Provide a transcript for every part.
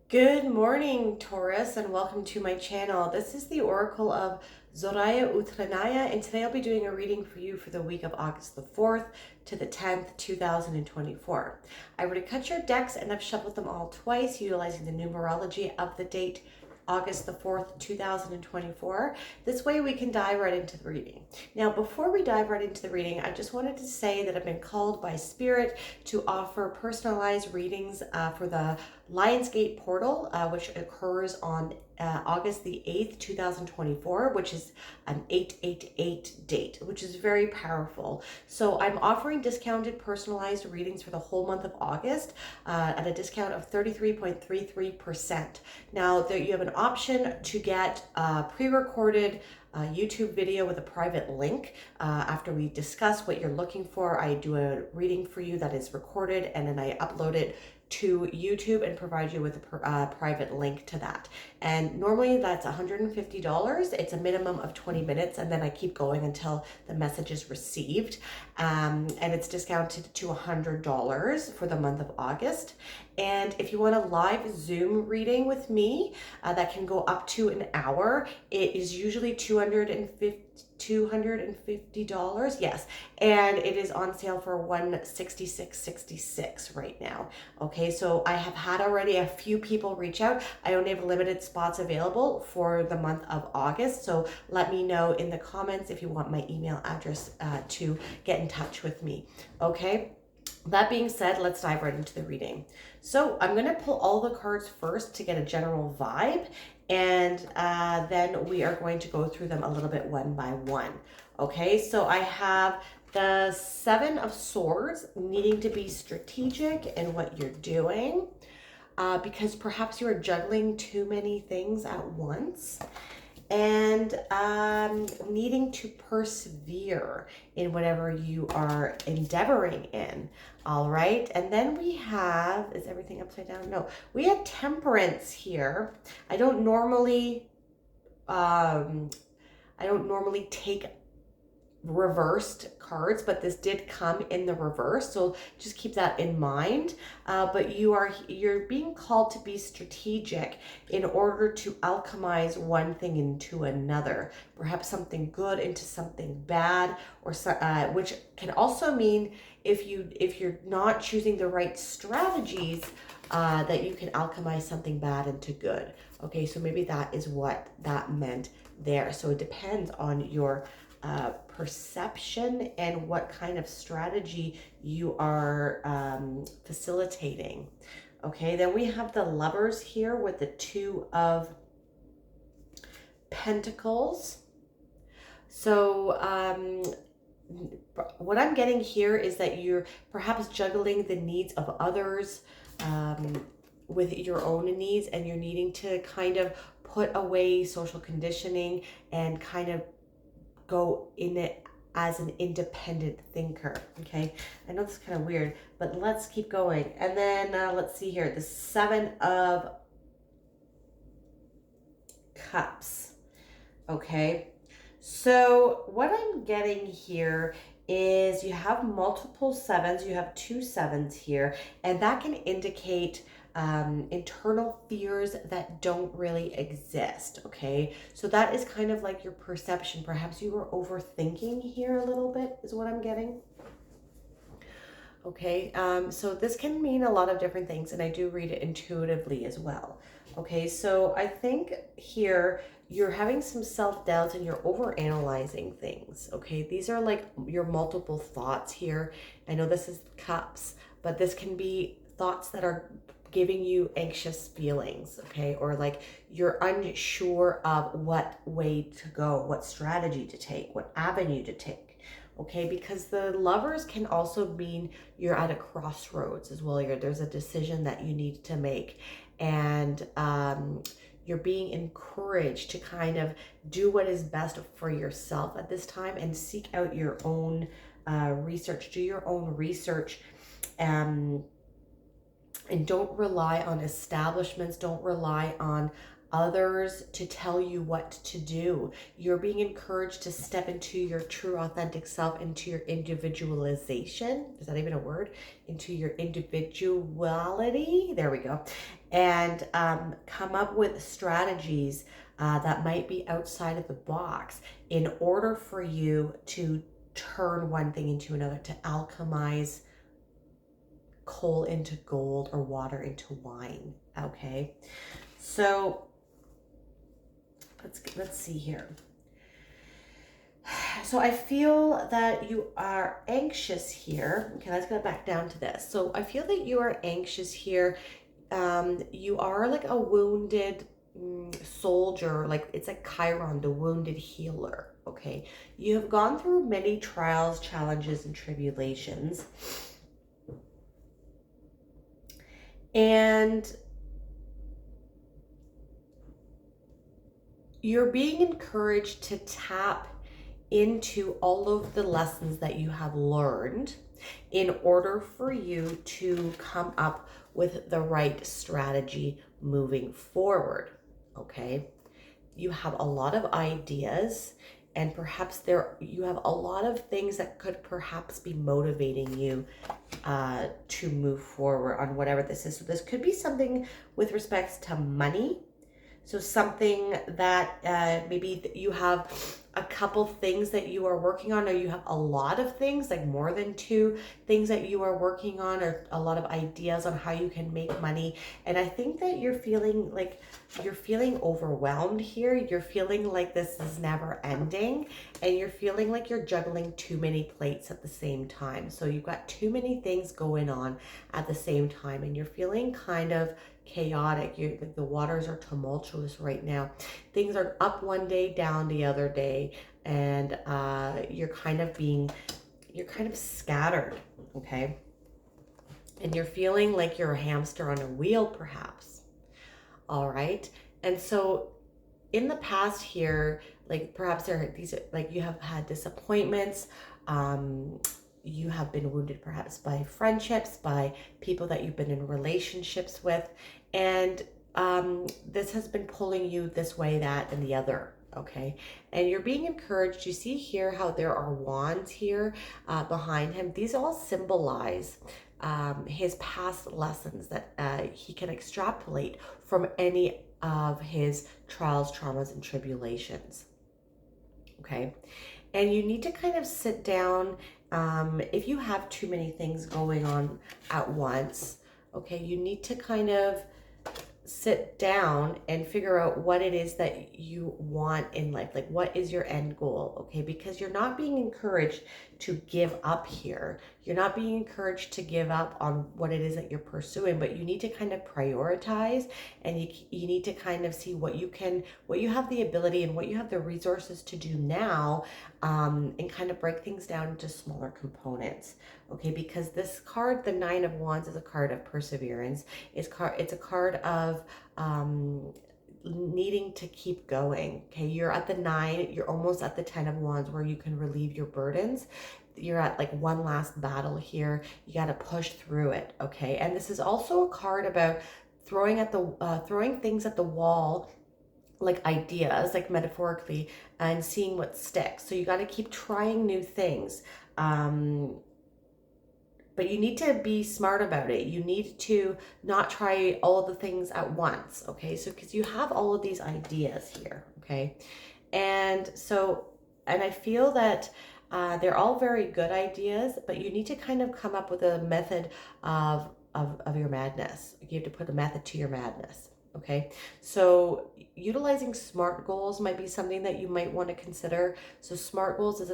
Good morning, Taurus, and welcome to my channel. This is the Oracle of Zoraya Utranaya, and today I'll be doing a reading for you for the week of August the 4th to the 10th, 2024. I already cut your decks and I've shuffled them all twice, utilizing the numerology of the date August the 4th, 2024. This way we can dive right into the reading. Now, before we dive right into the reading, I just wanted to say that I've been called by Spirit to offer personalized readings for the Lionsgate portal, which occurs on August the 8th, 2024, which is an 888 date, which is very powerful. So I'm offering discounted personalized readings for the whole month of August at a discount of 33.33%. Now, there you have an option to get pre-recorded YouTube video with a private link. After we discuss what you're looking for, I do a reading for you that is recorded, and then I upload it to YouTube and provide you with a private link to that. And normally that's $150. It's a minimum of 20 minutes, and then I keep going until the message is received. And it's discounted to $100 for the month of August. And if you want a live Zoom reading with me, that can go up to an hour. It is usually $250, yes, and it is on sale for $166.66 right now. Okay, so I have had already a few people reach out. I only have limited spots available for the month of August, so let me know in the comments if you want my email address to get in touch with me. Okay, that being said, let's dive right into the reading. So I'm going to pull all the cards first to get a general vibe, and then we are going to go through them a little bit one by one. Okay, so I have the Seven of Swords, needing to be strategic in what you're doing, because perhaps you are juggling too many things at once, and needing to persevere in whatever you are endeavoring in. All right, and then we have, is everything upside down? No, we have Temperance here. I don't normally take reversed cards, but this did come in the reverse, so just keep that in mind. But you're being called to be strategic in order to alchemize one thing into another, perhaps something good into something bad, or which can also mean if you're not choosing the right strategies, that you can alchemize something bad into good. Okay, so maybe that is what that meant there. So it depends on your perception and what kind of strategy you are facilitating. Okay, then we have the Lovers here with the Two of Pentacles. So what I'm getting here is that you're perhaps juggling the needs of others with your own needs, and you're needing to kind of put away social conditioning and kind of go in it as an independent thinker. Okay, I know this is kind of weird, but let's keep going. And then let's see here, the Seven of Cups. Okay, so what I'm getting here is you have multiple sevens. You have two sevens here, and that can indicate internal fears that don't really exist. Okay, so that is kind of like your perception. Perhaps you were overthinking here a little bit, is what I'm getting. Okay, so this can mean a lot of different things, and I do read it intuitively as well. Okay, so I think here you're having some self-doubt and you're over-analyzing things. Okay, these are like your multiple thoughts here. I know this is cups, but this can be thoughts that are giving you anxious feelings, okay? Or like you're unsure of what way to go, what strategy to take, what avenue to take, okay? Because the Lovers can also mean you're at a crossroads as well. There's a decision that you need to make, and you're being encouraged to kind of do what is best for yourself at this time and seek out your own research, do your own research, and don't rely on establishments, don't rely on others to tell you what to do. You're being encouraged to step into your true authentic self, into your individualization. Is that even a word? Into your individuality. There we go. And come up with strategies that might be outside of the box in order for you to turn one thing into another, to alchemize coal into gold or water into wine. Okay, so let's see here. So I feel that you are anxious here. Okay, let's go back down to this. So I feel that you are anxious here. You are like a wounded soldier, like it's like Chiron, the wounded healer. Okay, you have gone through many trials, challenges, and tribulations, and you're being encouraged to tap into all of the lessons that you have learned in order for you to come up with the right strategy moving forward. Okay, you have a lot of ideas, and perhaps you have a lot of things that could perhaps be motivating you to move forward on whatever this is. So this could be something with respects to money. So something that maybe you have a couple things that you are working on, or you have a lot of things, like more than two things that you are working on, or a lot of ideas on how you can make money. And I think that you're feeling overwhelmed here. You're feeling like this is never ending, and you're feeling like you're juggling too many plates at the same time. So you've got too many things going on at the same time, and you're feeling kind of chaotic. The waters are tumultuous right now. Things are up one day, down the other day, and you're kind of scattered. Okay, and you're feeling like you're a hamster on a wheel, perhaps. All right, and so in the past here, like perhaps you have had disappointments. You have been wounded perhaps by friendships, by people that you've been in relationships with, and this has been pulling you this way, that, and the other. Okay, and you're being encouraged. You see here how there are wands here behind him. These all symbolize his past lessons that he can extrapolate from any of his trials, traumas, and tribulations. Okay, and you need to kind of sit down. If you have too many things going on at once, okay, you need to kind of sit down and figure out what it is that you want in life. Like, what is your end goal? Okay, because you're not being encouraged to give up here. You're not being encouraged to give up on what it is that you're pursuing, but you need to kind of prioritize, and you need to kind of see what you have the ability and what you have the resources to do now, and kind of break things down into smaller components. Okay, because this card, the Nine of Wands, is a card of perseverance. It's a card of needing to keep going. Okay, you're at the 9, you're almost at the 10 of Wands, where you can relieve your burdens. You're at like one last battle here. You got to push through it. Okay, and this is also a card about throwing things at the wall, like ideas, like metaphorically, and seeing what sticks. So you got to keep trying new things. But you need to be smart about it. You need to not try all the things at once, okay? So, because you have all of these ideas here, okay? And I feel that they're all very good ideas, but you need to kind of come up with a method of your madness. You have to put a method to your madness, okay? So utilizing SMART goals might be something that you might want to consider. So SMART goals is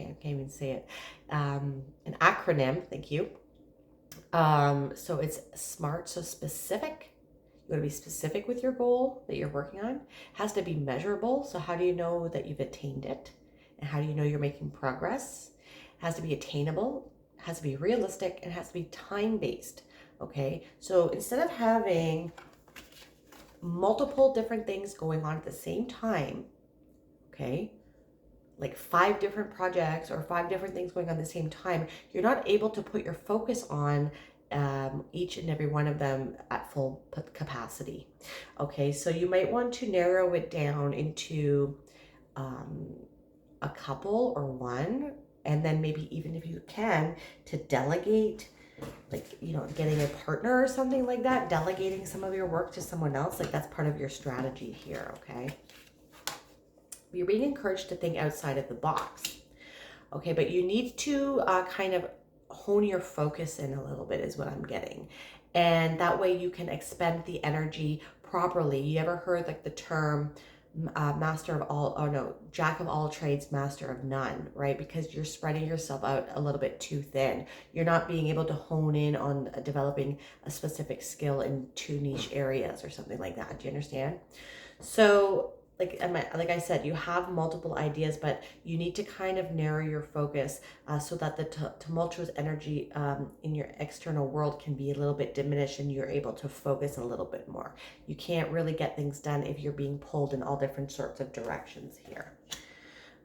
I can't even say it. An acronym, thank you. So it's SMART, so specific. You want to be specific with your goal that you're working on. It has to be measurable. So how do you know that you've attained it? And how do you know you're making progress? It has to be attainable. It has to be realistic. And it has to be time-based. Okay. So instead of having multiple different things going on at the same time, okay, like 5 different projects or 5 different things going on at the same time, you're not able to put your focus on each and every one of them at full capacity. Okay, so you might want to narrow it down into a couple or one, and then maybe even if you can, to delegate, like, you know, getting a partner or something like that, delegating some of your work to someone else, like that's part of your strategy here, okay? You're being encouraged to think outside of the box, okay? But you need to kind of hone your focus in a little bit is what I'm getting. And that way you can expend the energy properly. You ever heard like the term master of all, or no, jack of all trades, master of none, right? Because you're spreading yourself out a little bit too thin. You're not being able to hone in on developing a specific skill in two niche areas or something like that. Do you understand? So like I said, you have multiple ideas, but you need to kind of narrow your focus so that the tumultuous energy in your external world can be a little bit diminished and you're able to focus a little bit more. You can't really get things done if you're being pulled in all different sorts of directions here.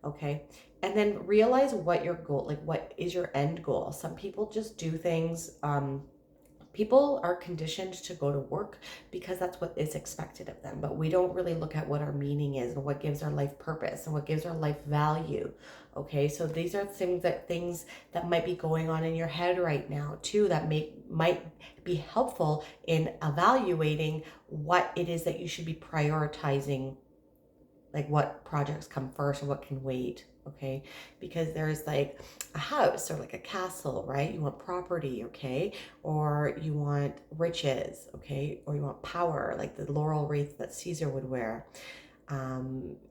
Okay. And then realize what your goal, like what is your end goal. Some people just do things, people are conditioned to go to work because that's what is expected of them. But we don't really look at what our meaning is and what gives our life purpose and what gives our life value. Okay, so these are things that might be going on in your head right now too, that might be helpful in evaluating what it is that you should be prioritizing, like what projects come first or what can wait. Okay, because there's like a house or like a castle, right? You want property, okay, or you want riches, okay, or you want power, like the laurel wreath that Caesar would wear.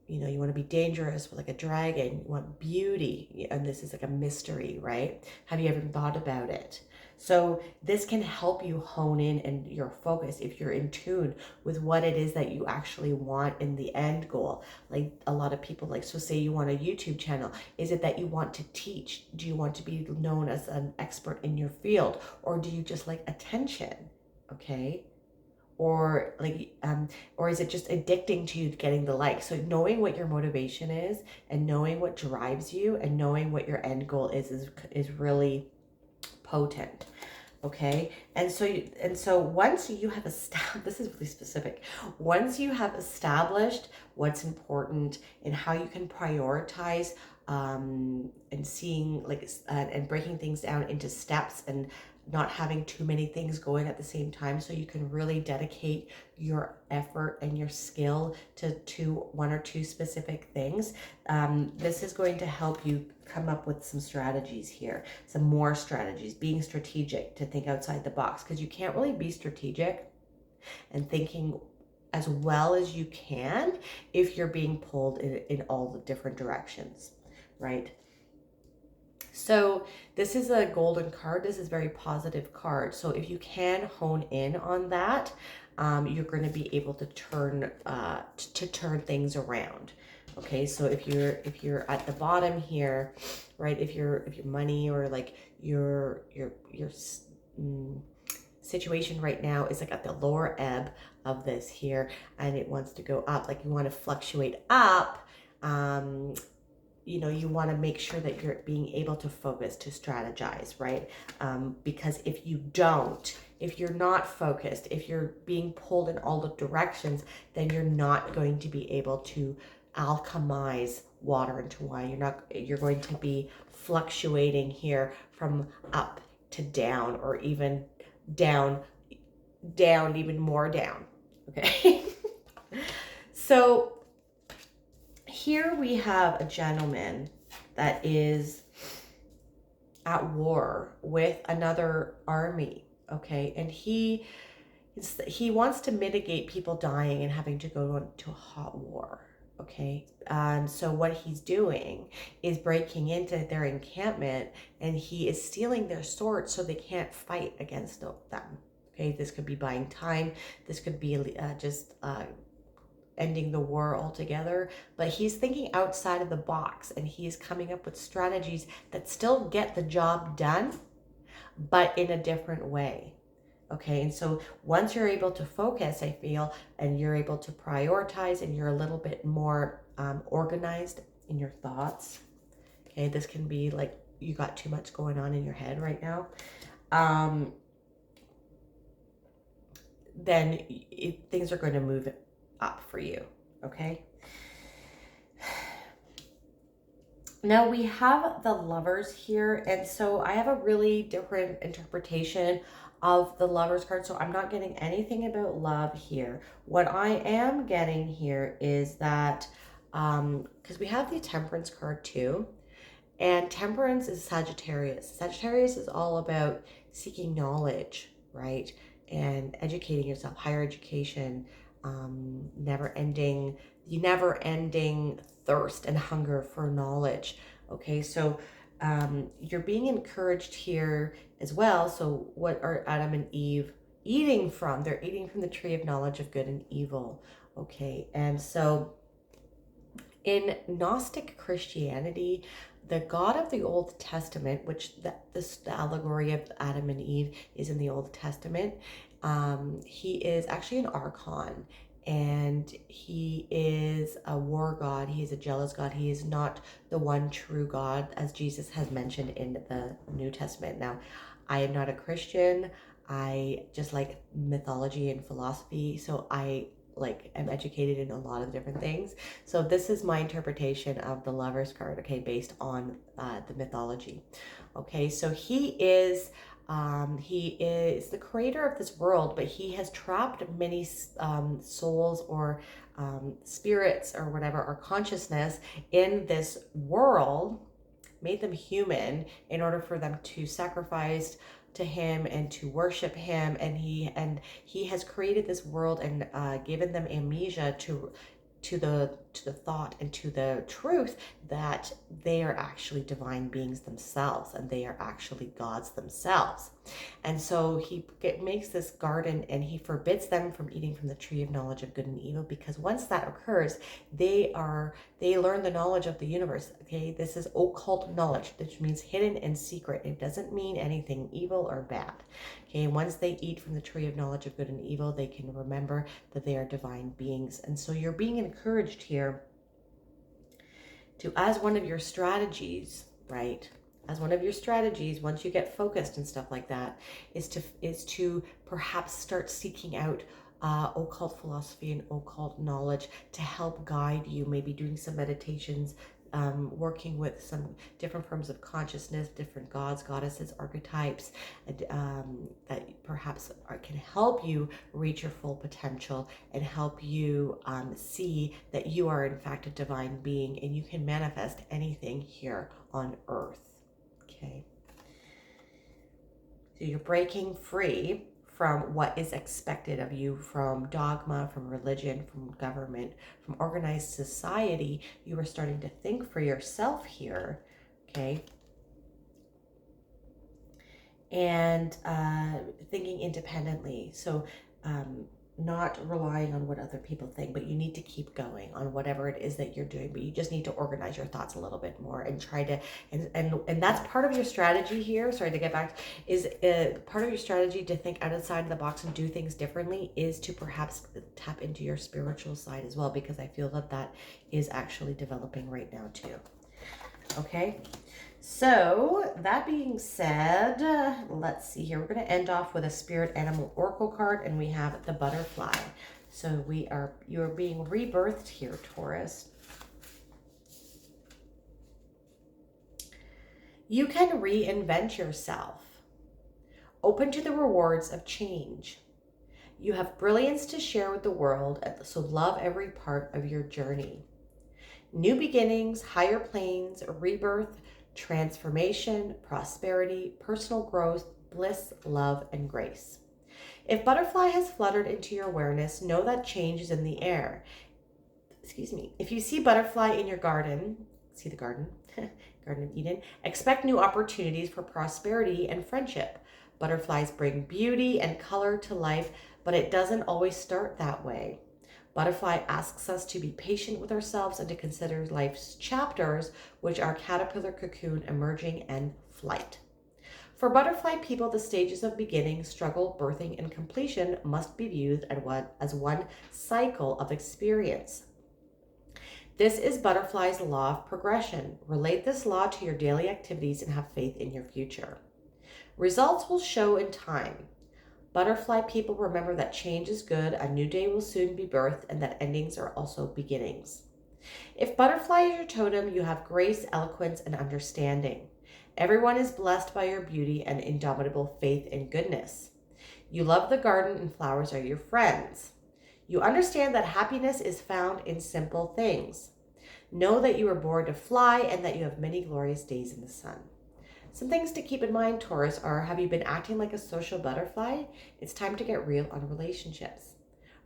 You know, you want to be dangerous with like a dragon. You want beauty, and this is like a mystery, right? Have you ever thought about it? So this can help you hone in and your focus if you're in tune with what it is that you actually want in the end goal. Like a lot of people, like, so say you want a YouTube channel. Is it that you want to teach? Do you want to be known as an expert in your field? Or do you just like attention? Okay. Or like or is it just addicting to you getting the likes? So knowing what your motivation is and knowing what drives you and knowing what your end goal is really potent. Okay, and so once you have established, this is really specific, once you have established what's important and how you can prioritize, and seeing like and breaking things down into steps and not having too many things going at the same time, so you can really dedicate your effort and your skill to one or two specific things. This is going to help you come up with some strategies here, some more strategies, being strategic, to think outside the box, because you can't really be strategic and thinking as well as you can if you're being pulled in all the different directions, right? So this is a golden card. This is a very positive card. So if you can hone in on that, you're going to be able to turn things around. Okay, so if you're at the bottom here, right? If your money or like your situation right now is like at the lower ebb of this here, and it wants to go up, like you want to fluctuate up. You know, you want to make sure that you're being able to focus, to strategize, right? Because if you don't, if you're not focused, if you're being pulled in all the directions, then you're not going to be able to alchemize water into wine. You're going to be fluctuating here from up to down, or even down, even more down. Okay. So here we have a gentleman that is at war with another army, okay? And he wants to mitigate people dying and having to go into a hot war, okay? And so what he's doing is breaking into their encampment, and he is stealing their swords so they can't fight against them, okay? This could be buying time. This could be just ending the war altogether, but he's thinking outside of the box, and he's coming up with strategies that still get the job done, but in a different way. Okay, and so once you're able to focus, I feel, and you're able to prioritize, and you're a little bit more organized in your thoughts. Okay, this can be like you got too much going on in your head right now. then things are going to move up for you. Okay. Now we have the Lovers here, and so I have a really different interpretation of the Lovers card. So I'm not getting anything about love here. What I am getting here is that, because we have the Temperance card too, and Temperance is Sagittarius. Sagittarius is all about seeking knowledge, right? And educating yourself, higher education, the never ending thirst and hunger for knowledge. Okay, so you're being encouraged here as well. So what are Adam and Eve eating from? They're eating from the tree of knowledge of good and evil. Okay, and so in Gnostic Christianity, the God of the Old Testament, which the allegory of Adam and Eve is in the Old Testament, he is actually an archon, and he is a war god. He is a jealous god. He is not the one true God, as Jesus has mentioned in the New Testament. Now, I am not a Christian. I just like mythology and philosophy, so I I'm educated in a lot of different things. So this is my interpretation of the Lovers card, okay, based on the mythology. Okay, so he is the creator of this world, but he has trapped many souls or spirits or whatever, or consciousness in this world, made them human in order for them to sacrifice to him and to worship him, and he has created this world and given them amnesia to the thought and to the truth that they are actually divine beings themselves, and they are actually gods themselves. And so he makes this garden, and he forbids them from eating from the tree of knowledge of good and evil, because once that occurs, they learn the knowledge of the universe. Okay, this is occult knowledge, which means hidden and secret. It doesn't mean anything evil or bad. Okay, once they eat from the tree of knowledge of good and evil, they can remember that they are divine beings. And so you're being encouraged here to, as one of your strategies, right? As one of your strategies, once you get focused and stuff like that, is to perhaps start seeking out occult philosophy and occult knowledge to help guide you, maybe doing some meditations, working with some different forms of consciousness, different gods, goddesses, archetypes, that perhaps can help you reach your full potential and help you see that you are in fact a divine being and you can manifest anything here on earth. Okay. So you're breaking free from what is expected of you, from dogma, from religion, from government, from organized society. You are starting to think for yourself here, okay? And thinking independently. So not relying on what other people think, but you need to keep going on whatever it is that you're doing, but you just need to organize your thoughts a little bit more and try to, and that's part of your strategy here. Sorry to get back, is part of your strategy to think outside the box and do things differently is to perhaps tap into your spiritual side as well, because I feel that that is actually developing right now too. Okay. So that being said, let's see here. We're going to end off with a spirit animal oracle card, and we have the butterfly. So you're being rebirthed here, Taurus. You can reinvent yourself. Open to the rewards of change. You have brilliance to share with the world, so love every part of your journey. New beginnings, higher planes, rebirth, transformation, prosperity, personal growth, bliss, love, and grace. If butterfly has fluttered into your awareness, know that change is in the air. Excuse me. If you see butterfly in your garden, see the garden, Garden of Eden, expect new opportunities for prosperity and friendship. Butterflies bring beauty and color to life, but it doesn't always start that way. Butterfly asks us to be patient with ourselves and to consider life's chapters, which are caterpillar, cocoon, emerging, and flight. For butterfly people, the stages of beginning, struggle, birthing, and completion must be viewed as one cycle of experience. This is butterfly's law of progression. Relate this law to your daily activities and have faith in your future. Results will show in time. Butterfly people, remember that change is good, a new day will soon be birthed, and that endings are also beginnings. If butterfly is your totem, you have grace, eloquence, and understanding. Everyone is blessed by your beauty and indomitable faith and goodness. You love the garden and flowers are your friends. You understand that happiness is found in simple things. Know that you were born to fly and that you have many glorious days in the sun. Some things to keep in mind, Taurus, are: have you been acting like a social butterfly? It's time to get real on relationships.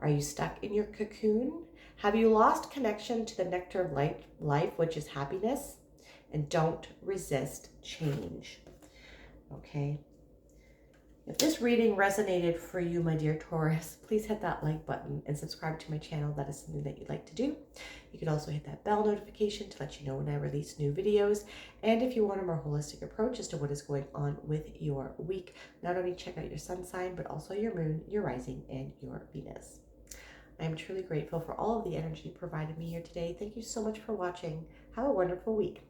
Are you stuck in your cocoon? Have you lost connection to the nectar of life, which is happiness? And don't resist change. Okay. If this reading resonated for you, my dear Taurus, please hit that like button and subscribe to my channel. That is something that you'd like to do. You can also hit that bell notification to let you know when I release new videos. And if you want a more holistic approach as to what is going on with your week, not only check out your sun sign, but also your moon, your rising, and your Venus. I am truly grateful for all of the energy you provided me here today. Thank you so much for watching. Have a wonderful week.